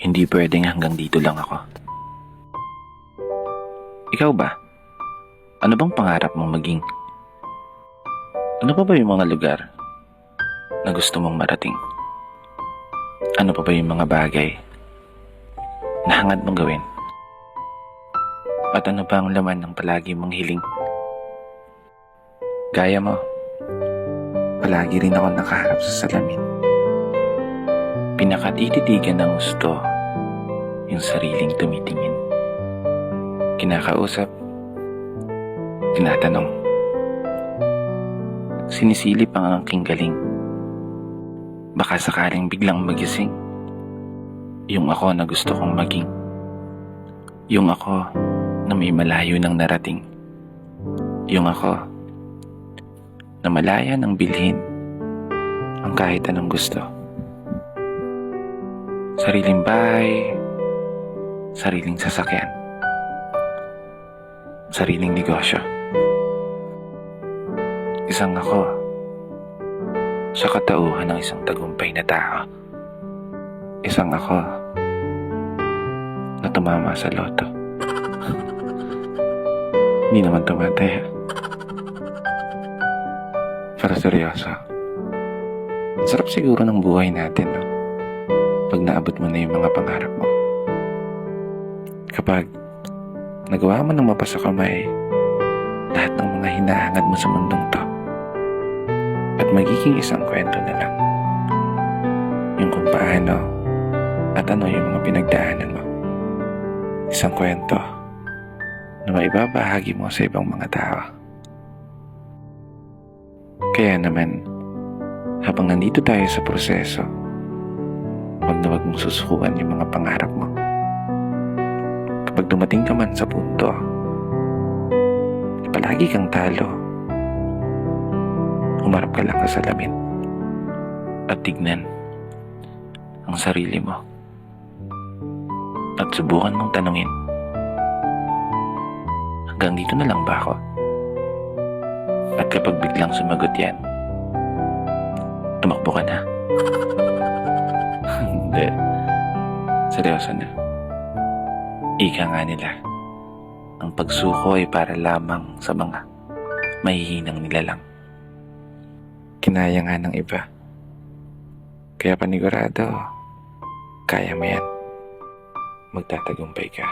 Hindi pwedeng hanggang dito lang ako. Ikaw ba? Ano bang pangarap mong maging? Ano pa ba yung mga lugar na gusto mong marating? Ano pa ba yung mga bagay na hangad mong gawin? At ano ba ang laman ng palagi mong hiling? Gaya mo, palagi rin ako nakaharap sa salamin. Pinakatititigan ng gusto yung sariling tumitingin. Kinakausap, tinatanong, sinisilip ang aking galing. Baka sakaling biglang magising yung ako na gusto kong maging. Yung ako na may malayo nang narating. Yung ako na malaya nang bilhin ang kahit anong gusto. Sariling bahay, sariling sasakyan, sariling negosyo. Isang ako sa katauhan ng isang tagumpay na tao. Isang ako na tumama sa loto. Hindi naman tumataya. Pero seryoso, sarap siguro ng buhay natin, no? Pag naabot mo na yung mga pangarap mo. Kapag nagawa mo ng mapasa kamay lahat ng mga hinahangad mo sa mundong to, at magiging isang kwento na lang yung kung paano at ano yung mga pinagdaanan mo. Isang kwento na maibabahagi mo sa ibang mga tao. Kaya naman, habang nandito tayo sa proseso, wag na wag mong susukuan yung mga pangarap mo. Kapag dumating ka man sa punto, palagi kang talo. Humarap ka lang sa salamin at tignan ang sarili mo. At subukan mong tanungin, hanggang dito na lang ba ako? At kapag biglang sumagot yan, tumakbo ka na. Hindi. Seryoso na. Ika nga nila, ang pagsuko ay para lamang sa mga mahihinang nilalang. Kinaya nga ng iba. Kaya panigurado, kaya mo yan. Magtatagumpay ka.